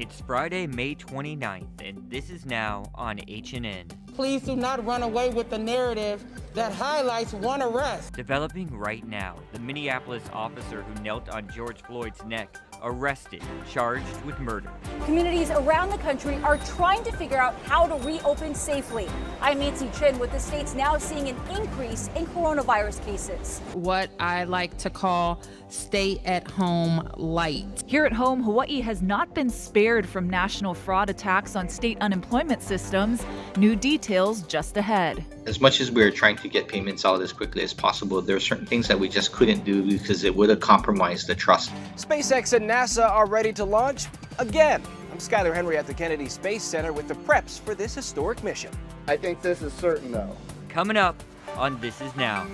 It's Friday, May 29th, and this is now on HNN. Please do not run away with the narrative that highlights one arrest. Developing right now, the Minneapolis officer who knelt on George Floyd's neck, arrested, charged with murder. Communities around the country are trying to figure out how to reopen safely. I'm Nancy Chin, with the states now seeing an increase in coronavirus cases. What I like to call stay-at-home light. Here at home, Hawaii has not been spared from national fraud attacks on state unemployment systems. New details just ahead. As much as we're trying to get payments out as quickly as possible, there are certain things that we just couldn't do because it would have compromised the trust. SpaceX and NASA are ready to launch again. I'm Skyler Henry at the Kennedy Space Center with the preps for this historic mission. I think this is certain, though. Coming up on This Is Now.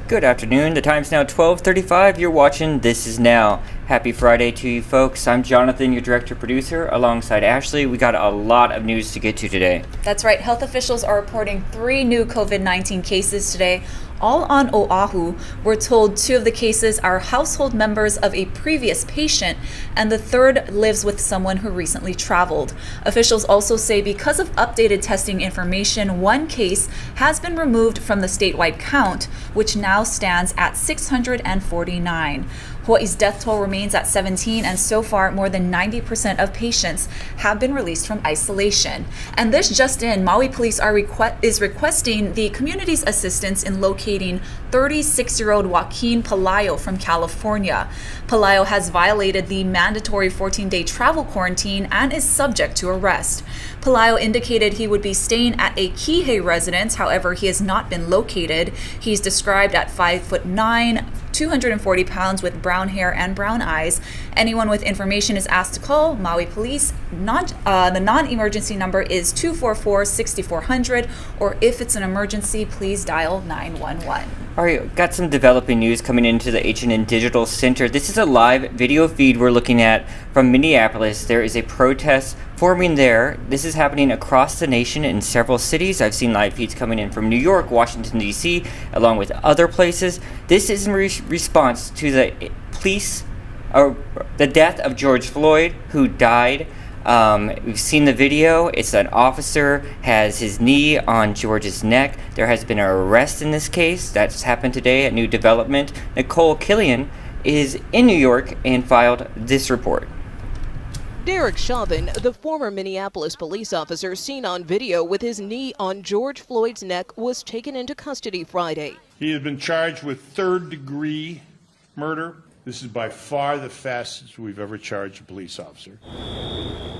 Good afternoon. The time's now 12:35. You're watching This Is Now. Happy Friday to you folks. I'm Jonathan, your director-producer, alongside Ashley. We got a lot of news to get to today. That's right. Health officials are reporting 3 new COVID-19 cases today, all on Oahu. We're told 2 of the cases are household members of a previous patient, and the 3rd lives with someone who recently traveled. Officials also say because of updated testing information, 1 case has been removed from the statewide count, which now stands at 649. Hawaii's death toll remains at 17, and so far more than 90% of patients have been released from isolation. And this just in, Maui police is requesting the community's assistance in locating 36-year-old Joaquin Palaio from California. Palaio has violated the mandatory 14-day travel quarantine and is subject to arrest. Palaio indicated he would be staying at a Kihei residence, however, he has not been located. He's described at 5'9", 240 pounds with brown hair and brown eyes. Anyone with information is asked to call Maui Police. The non-emergency number is 244-6400, or if it's an emergency, please dial 911. All right, got some developing news coming into the H&N Digital Center. This is a live video feed we're looking at from Minneapolis. There is a protest forming there. This is happening across the nation in several cities. I've seen live feeds coming in from New York, Washington, D.C., along with other places. This is in response to the death of George Floyd, who died. We've seen the video. It's an officer has his knee on George's neck. There has been an arrest in this case. That's happened today at New Development. Nicole Killian is in New York and filed this report. Derek Chauvin, the former Minneapolis police officer seen on video with his knee on George Floyd's neck, was taken into custody Friday. He has been charged with third-degree murder. This is by far the fastest we've ever charged a police officer.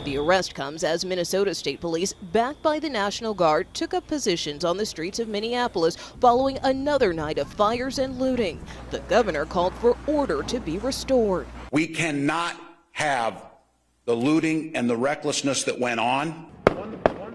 The arrest comes as Minnesota State Police, backed by the National Guard, took up positions on the streets of Minneapolis following another night of fires and looting. The governor called for order to be restored. We cannot have the looting and the recklessness that went on.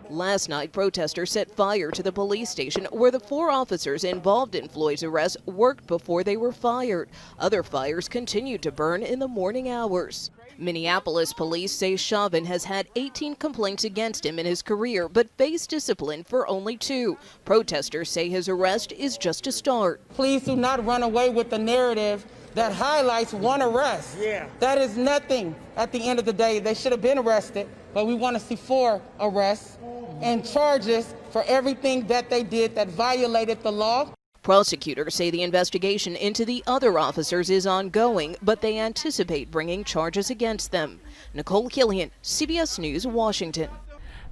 Last night, protesters set fire to the police station where the 4 officers involved in Floyd's arrest worked before they were fired. Other fires continued to burn in the morning hours. Minneapolis police say Chauvin has had 18 complaints against him in his career, but faced discipline for only 2. Protesters say his arrest is just a start. Please do not run away with the narrative that highlights one arrest. That is nothing. At the end of the day, they should have been arrested, but we want to see 4 arrests and charges for everything that they did that violated the law. Prosecutors say the investigation into the other officers is ongoing, but they anticipate bringing charges against them. Nicole Killian, CBS News, Washington.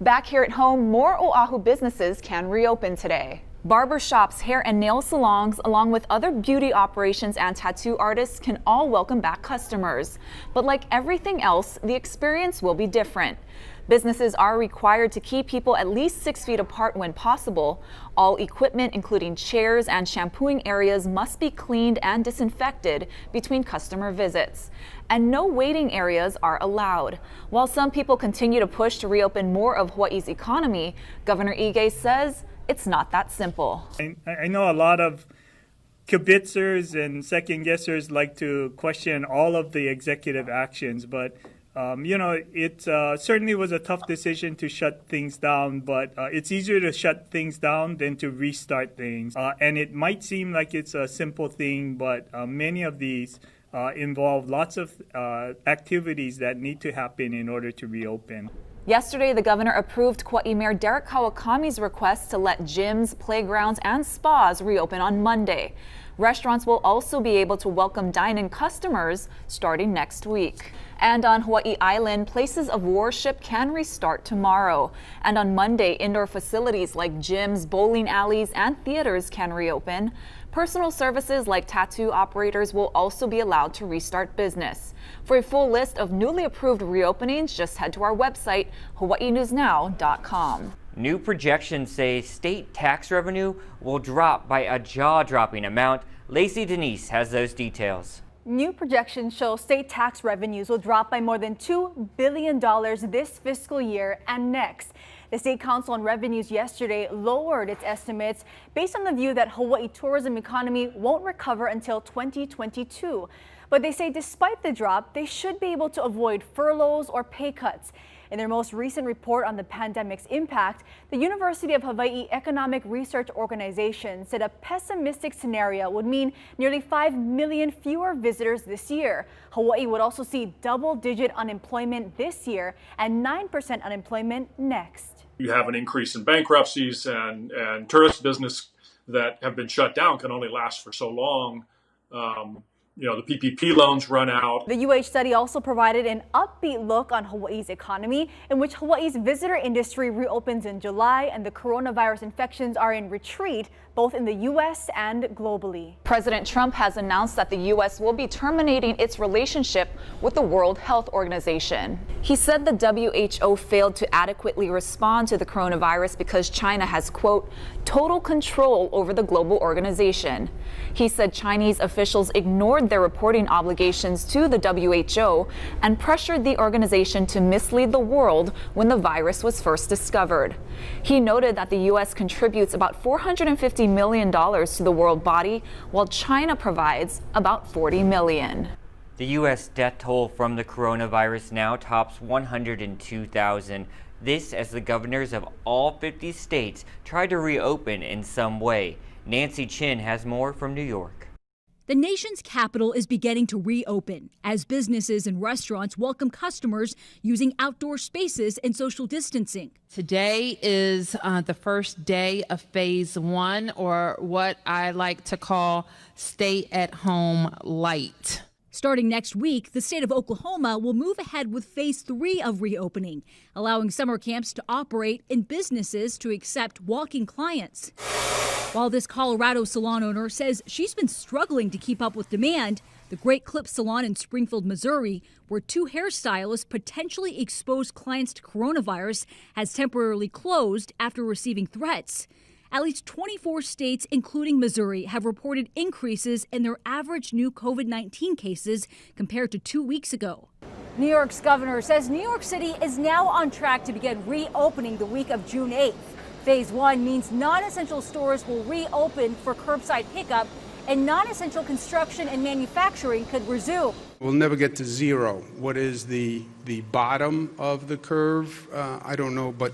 Back here at home, more Oahu businesses can reopen today. Barber shops, hair and nail salons, along with other beauty operations and tattoo artists can all welcome back customers. But like everything else, the experience will be different. Businesses are required to keep people at least 6 feet apart when possible. All equipment, including chairs and shampooing areas, must be cleaned and disinfected between customer visits. And no waiting areas are allowed. While some people continue to push to reopen more of Hawaii's economy, Governor Ige says it's not that simple. I know a lot of kibitzers and second guessers like to question all of the executive actions, but It certainly was a tough decision to shut things down, but it's easier to shut things down than to restart things. And it might seem like it's a simple thing, but many of these involve lots of activities that need to happen in order to reopen. Yesterday, the governor approved Kauai Mayor Derek Kawakami's request to let gyms, playgrounds, and spas reopen on Monday. Restaurants will also be able to welcome dine-in customers starting next week. And on Hawaii Island, places of worship can restart tomorrow. And on Monday, indoor facilities like gyms, bowling alleys, and theaters can reopen. Personal services like tattoo operators will also be allowed to restart business. For a full list of newly approved reopenings, just head to our website, hawaiinewsnow.com. New projections say state tax revenue will drop by a jaw-dropping amount. Lacey Denise has those details. New projections show state tax revenues will drop by more than $2 billion this fiscal year and next. The State Council on Revenues yesterday lowered its estimates based on the view that Hawaii tourism economy won't recover until 2022. But they say despite the drop, they should be able to avoid furloughs or pay cuts. In their most recent report on the pandemic's impact, the University of Hawaii Economic Research Organization said a pessimistic scenario would mean nearly 5 million fewer visitors this year. Hawaii would also see double-digit unemployment this year and 9% unemployment next. You have an increase in bankruptcies and tourist business that have been shut down can only last for so long. The PPP loans run out. The UH study also provided an upbeat look on Hawaii's economy, in which Hawaii's visitor industry reopens in July and the coronavirus infections are in retreat, both in the U.S. and globally. President Trump has announced that the U.S. will be terminating its relationship with the World Health Organization. He said the WHO failed to adequately respond to the coronavirus because China has, quote, total control over the global organization. He said Chinese officials ignored their reporting obligations to the WHO and pressured the organization to mislead the world when the virus was first discovered. He noted that the U.S. contributes about $450 million to the world body, while China provides about $40 million. The U.S. death toll from the coronavirus now tops 102,000. This as the governors of all 50 states try to reopen in some way. Nancy Chin has more from New York. The nation's capital is beginning to reopen as businesses and restaurants welcome customers using outdoor spaces and social distancing. Today is the first day of phase 1, or what I like to call stay at home light. Starting next week, the state of Oklahoma will move ahead with phase 3 of reopening, allowing summer camps to operate and businesses to accept walk-in clients. While this Colorado salon owner says she's been struggling to keep up with demand, the Great Clip Salon in Springfield, Missouri, where 2 hairstylists potentially exposed clients to coronavirus, has temporarily closed after receiving threats. At least 24 states, including Missouri, have reported increases in their average new COVID-19 cases compared to 2 weeks ago. New York's governor says New York City is now on track to begin reopening the week of June 8th. Phase 1 means non-essential stores will reopen for curbside pickup, and non-essential construction and manufacturing could resume. We'll never get to zero. What is the bottom of the curve? I don't know, but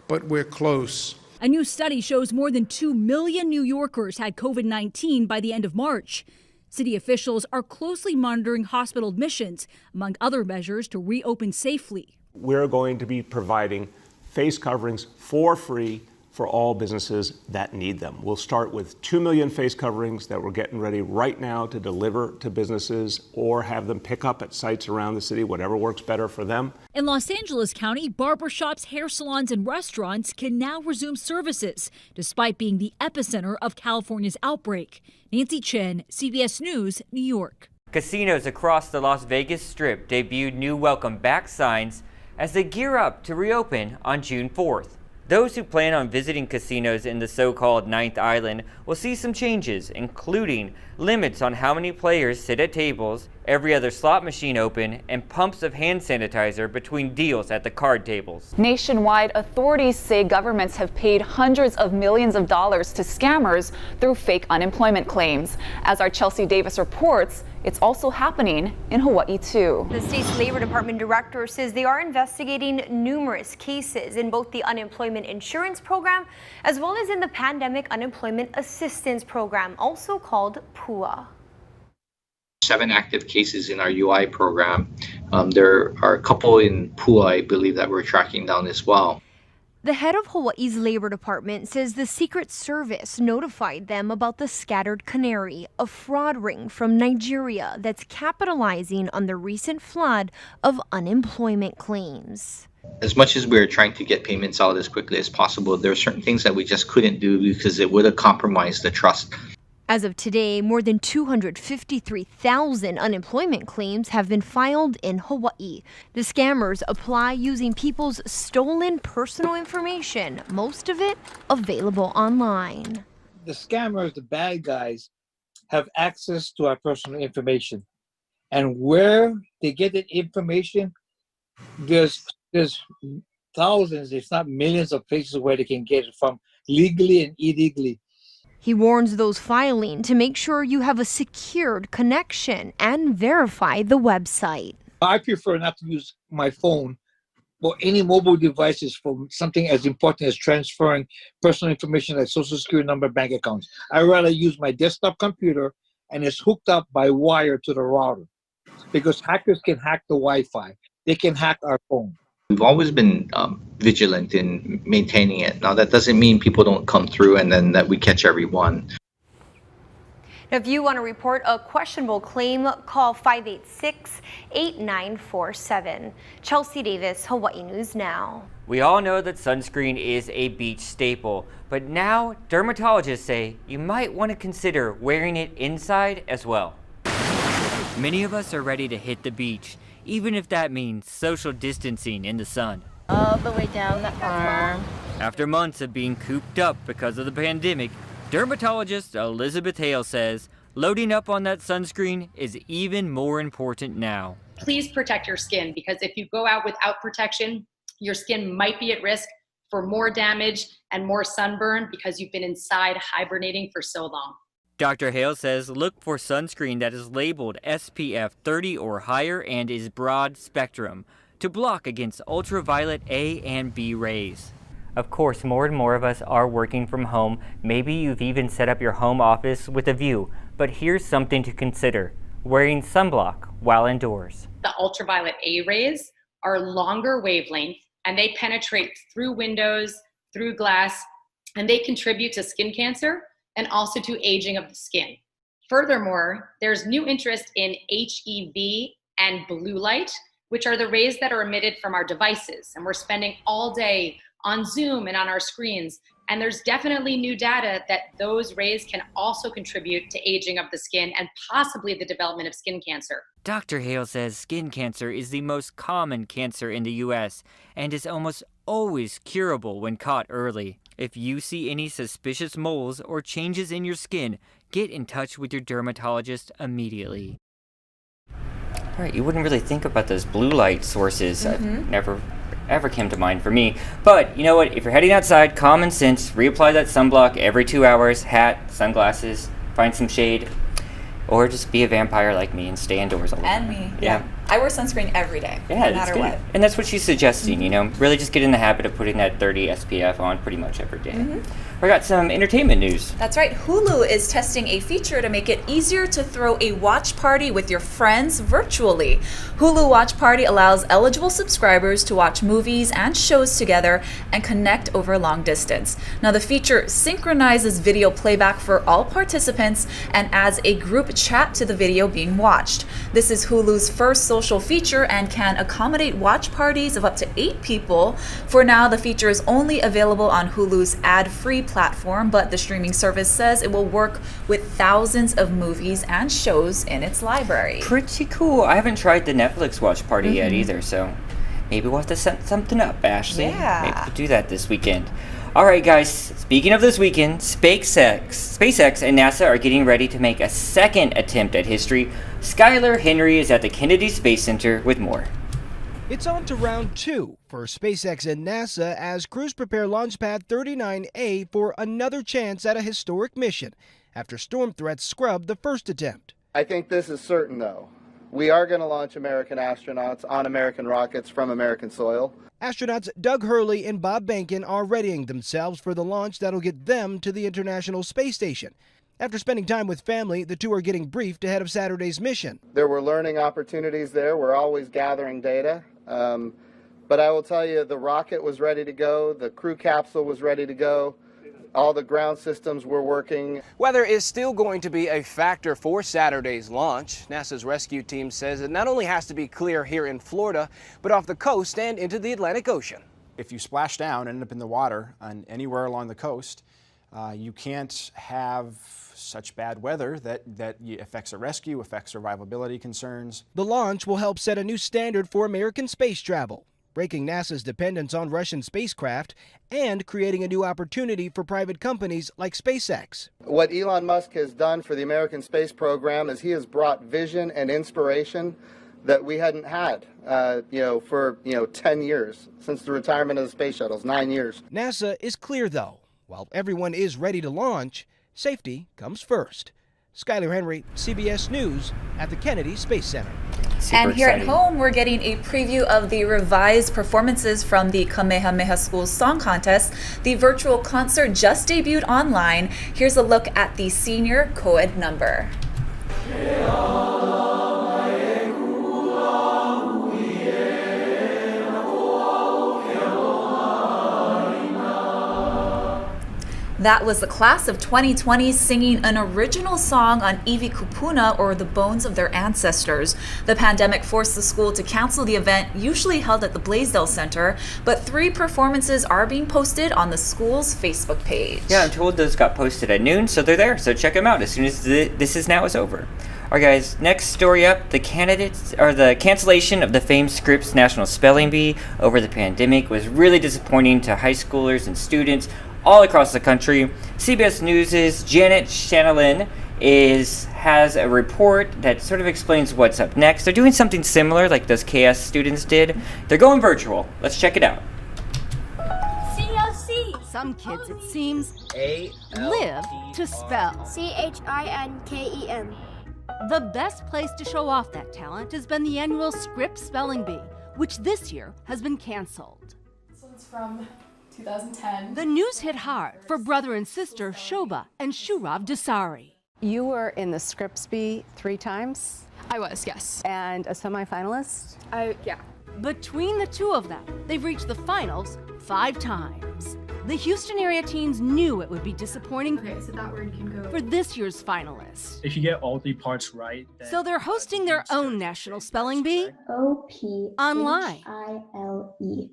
we're close. A new study shows more than 2 million New Yorkers had COVID-19 by the end of March. City officials are closely monitoring hospital admissions, among other measures to reopen safely. We're going to be providing face coverings for free for all businesses that need them. We'll start with 2 million face coverings that we're getting ready right now to deliver to businesses or have them pick up at sites around the city, whatever works better for them. In Los Angeles County, barbershops, hair salons, and restaurants can now resume services, despite being the epicenter of California's outbreak. Nancy Chen, CBS News, New York. Casinos across the Las Vegas Strip debuted new welcome back signs as they gear up to reopen on June 4th. Those who plan on visiting casinos in the so-called Ninth Island will see some changes, including limits on how many players sit at tables every other slot machine open, and pumps of hand sanitizer between deals at the card tables. Nationwide, authorities say governments have paid hundreds of millions of dollars to scammers through fake unemployment claims. As our Chelsea Davis reports, it's also happening in Hawaii too. The state's Labor Department director says they are investigating numerous cases in both the unemployment insurance program as well as in the pandemic unemployment assistance program, also called PUA. 7 active cases in our UI program. There are a couple in PUA, I believe, that we're tracking down as well. The head of Hawaii's Labor Department says the Secret Service notified them about the Scattered Canary, a fraud ring from Nigeria that's capitalizing on the recent flood of unemployment claims. As much as we're trying to get payments out as quickly as possible, there are certain things that we just couldn't do because it would have compromised the trust. As of today, more than 253,000 unemployment claims have been filed in Hawaii. The scammers apply using people's stolen personal information, most of it available online. The scammers, the bad guys, have access to our personal information. And where they get that information, there's thousands, if not millions of places where they can get it from, legally and illegally. He warns those filing to make sure you have a secured connection and verify the website. I prefer not to use my phone or any mobile devices for something as important as transferring personal information like social security number, bank accounts. I'd rather use my desktop computer and it's hooked up by wire to the router because hackers can hack the Wi-Fi. They can hack our phone. We've always been vigilant in maintaining it. Now, that doesn't mean people don't come through and then that we catch everyone. Now, if you want to report a questionable claim, call 586-8947. Chelsea Davis, Hawaii News Now. We all know that sunscreen is a beach staple, but now dermatologists say you might want to consider wearing it inside as well. Many of us are ready to hit the beach, even if that means social distancing in the sun. All the way down the arm. After months of being cooped up because of the pandemic, dermatologist Elizabeth Hale says loading up on that sunscreen is even more important now. Please protect your skin, because if you go out without protection, your skin might be at risk for more damage and more sunburn because you've been inside hibernating for so long. Dr. Hale says look for sunscreen that is labeled SPF 30 or higher and is broad spectrum to block against ultraviolet A and B rays. Of course, more and more of us are working from home. Maybe you've even set up your home office with a view, but here's something to consider: wearing sunblock while indoors. The ultraviolet A rays are longer wavelength and they penetrate through windows, through glass, and they contribute to skin cancer and also to aging of the skin. Furthermore, there's new interest in HEV and blue light, which are the rays that are emitted from our devices. And we're spending all day on Zoom and on our screens. And there's definitely new data that those rays can also contribute to aging of the skin and possibly the development of skin cancer. Dr. Hale says skin cancer is the most common cancer in the U.S. and is almost always curable when caught early. If you see any suspicious moles or changes in your skin, get in touch with your dermatologist immediately. All right, you wouldn't really think about those blue light sources. Never ever came to mind for me. But you know what? If you're heading outside, common sense, reapply that sunblock every 2 hours, hat, sunglasses, find some shade, or just be a vampire like me and stay indoors all the time. And me. Yeah. I wear sunscreen every day, Yeah, no matter good. what. And that's what she's suggesting, you know, really just get in the habit of putting that 30 SPF on pretty much every day. We got some entertainment news. That's right. Hulu is testing a feature to make it easier to throw a watch party with your friends virtually. Hulu Watch Party allows eligible subscribers to watch movies and shows together and connect over long distance. Now, the feature synchronizes video playback for all participants and adds a group chat to the video being watched. This is Hulu's first social feature and can accommodate watch parties of up to 8 people. For now, the feature is only available on Hulu's ad-free platform, but the streaming service says it will work with thousands of movies and shows in its library. Pretty cool. I haven't tried the Netflix watch party yet either, so maybe we'll have to set something up, Ashley. Yeah. Maybe we'll do that this weekend. All right, guys, speaking of this weekend, SpaceX and NASA are getting ready to make a second attempt at history. Skylar Henry is at the Kennedy Space Center with more. It's on to round 2 for SpaceX and NASA as crews prepare Launchpad 39A for another chance at a historic mission after storm threats scrubbed the first attempt. I think this is certain, though. We are going to launch American astronauts on American rockets from American soil. Astronauts Doug Hurley and Bob Behnken are readying themselves for the launch that'll get them to the International Space Station. After spending time with family, the two are getting briefed ahead of Saturday's mission. There were learning opportunities there. We're always gathering data. But I will tell you, the rocket was ready to go. The crew capsule was ready to go. All the ground systems were working. Weather is still going to be a factor for Saturday's launch. NASA's rescue team says it not only has to be clear here in Florida, but off the coast and into the Atlantic Ocean. If you splash down and end up in the water on anywhere along the coast, you can't have such bad weather that affects a rescue, affects survivability concerns. The launch will help set a new standard for American space travel, breaking NASA's dependence on Russian spacecraft and creating a new opportunity for private companies like SpaceX. What Elon Musk has done for the American space program is he has brought vision and inspiration that we hadn't had, for 10 years, since the retirement of the space shuttles, 9 years. NASA is clear, though. While everyone is ready to launch, safety comes first. Skylar Henry, CBS News at the Kennedy Space Center. And here at home, we're getting a preview of the revised performances from the Kamehameha School Song Contest. The virtual concert just debuted online. Here's a look at the senior co-ed number. That was the class of 2020 singing an original song on Iwi Kupuna, or the bones of their ancestors. The pandemic forced the school to cancel the event, usually held at the Blaisdell Center, but 3 performances are being posted on the school's Facebook page. Yeah, I'm told those got posted at noon, so they're there. So check them out as soon as this is over. All right, guys, next story up, the cancellation of the famed Scripps National Spelling Bee over the pandemic was really disappointing to high schoolers and students all across the country. CBS News' Janet Shanalin has a report that sort of explains what's up next. They're doing something similar like those KS students did. They're going virtual. Let's check it out. COC. Some kids, it seems, live to spell. CHINKEN. The best place to show off that talent has been the annual Scripps Spelling Bee, which this year has been canceled. This one's from 2010. The news hit hard for brother and sister Shoba and Shurav Desari. You were in the Scripps Bee 3 times? I was, yes. And a semifinalist? Yeah. Between the two of them, they've reached the finals 5 times. The Houston area teens knew it would be disappointing for this year's finalists. If you get all 3 parts right, So they're hosting their own national spelling bee online.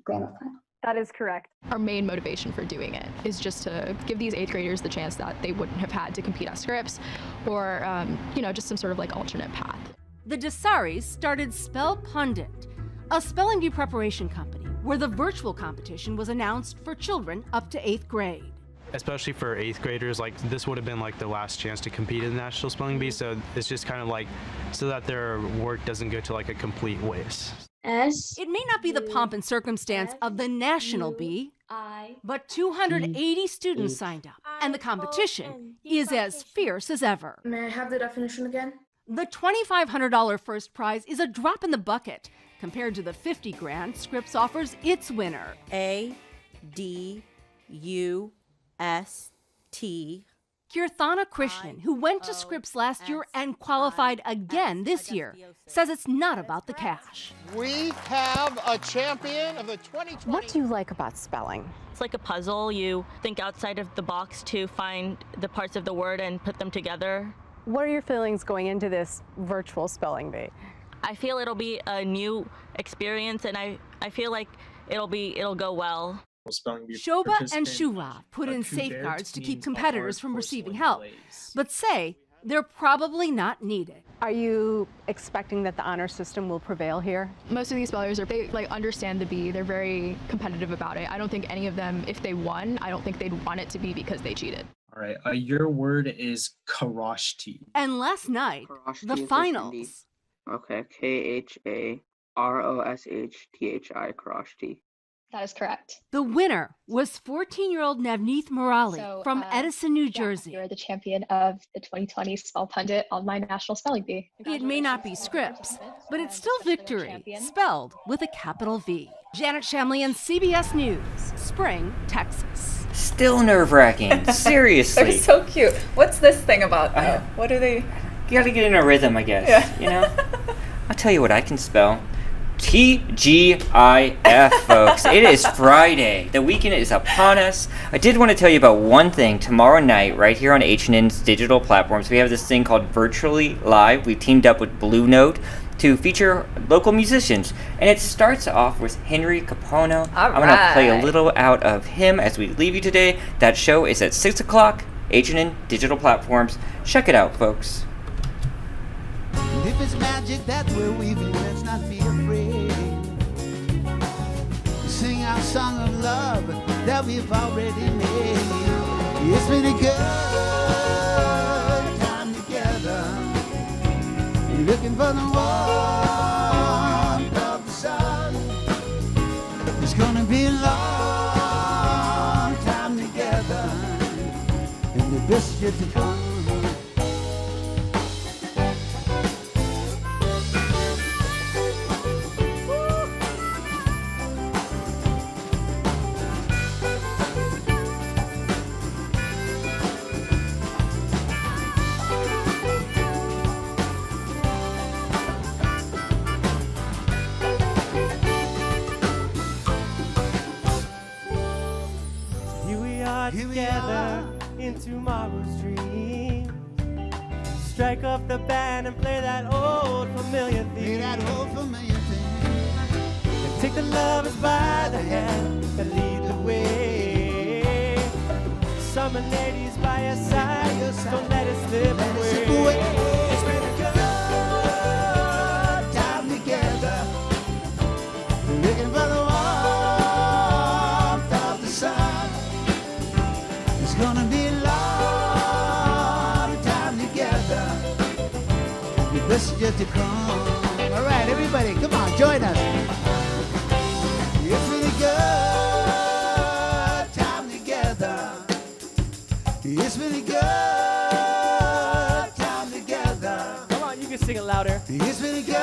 Gramophone. That is correct. Our main motivation for doing it is just to give these 8th graders the chance that they wouldn't have had to compete at Scripps, or just some sort of alternate path. The Desaris started Spell Pundit, a spelling bee preparation company where the virtual competition was announced for children up to 8th grade. Especially for 8th graders, this would have been the last chance to compete in the National Spelling Bee, so it's just kind of so that their work doesn't go to a complete waste. It may not be the pomp and circumstance of the National Bee, but 280 students signed up, and the competition is as fierce as ever. May I have the definition again? The $2,500 first prize is a drop in the bucket compared to the $50,000 Scripps offers its winner. ADUST. Kirthana Krishnan, who went to Scripps last year and qualified again this year, says it's not about the cash. We have a champion of the 2020. What do you like about spelling? It's like a puzzle. You think outside of the box to find the parts of the word and put them together. What are your feelings going into this virtual spelling bee? I feel it'll be a new experience, and I feel like it'll go well. Shoba and Shurav put in safeguards to keep competitors from receiving help, but say they're probably not needed. Are you expecting that the honor system will prevail here? Most of these spellers they understand the B. They're very competitive about it. I don't think any of them, if they won, I don't think they'd want it to be because they cheated. All right, your word is Karashti. And last night, the finals. Okay, K-H-A-R-O-S-H-T-H-I, Karashti. That is correct. The winner was 14-year-old Navneet Murali from Edison, New Jersey. You're the champion of the 2020 Spell Pundit on my National Spelling Bee. It may not be Scripps, but it's still victory, spelled with a capital V. Janet Shamlian, CBS News, Spring, Texas. Still nerve-wracking. Seriously. They're so cute. What's this thing about, though? What are they? You gotta get in a rhythm, I guess. Yeah. You know? I'll tell you what I can spell. TGIF, folks. It is Friday. The weekend is upon us. I did want to tell you about one thing. Tomorrow night, right here on H&N's digital platforms, we have this thing called Virtually Live. We've teamed up with Blue Note to feature local musicians. And it starts off with Henry Capono. I'm going to play a little out of him as we leave you today. That show is at 6 o'clock, H&N digital platforms. Check it out, folks. And if it's magic that we're weaving, let's not be afraid. Sing our song of love that we've already made. It's been a good time together. You're looking for the warmth of the sun. It's gonna be a long time together, and the best yet to come. Together in tomorrow's dream. Strike up the band and play that old familiar theme. Play that old familiar theme. And take the lovers by the hand and lead the way. Summer ladies by your side, don't let it slip away. It's been a good time together. Looking for the warmth of the sun. It's gonna be a long time together. The best is yet to come. All right, everybody, come on, join us. It's been a good time together. It's been a good time together. Come on, you can sing it louder. It's been a good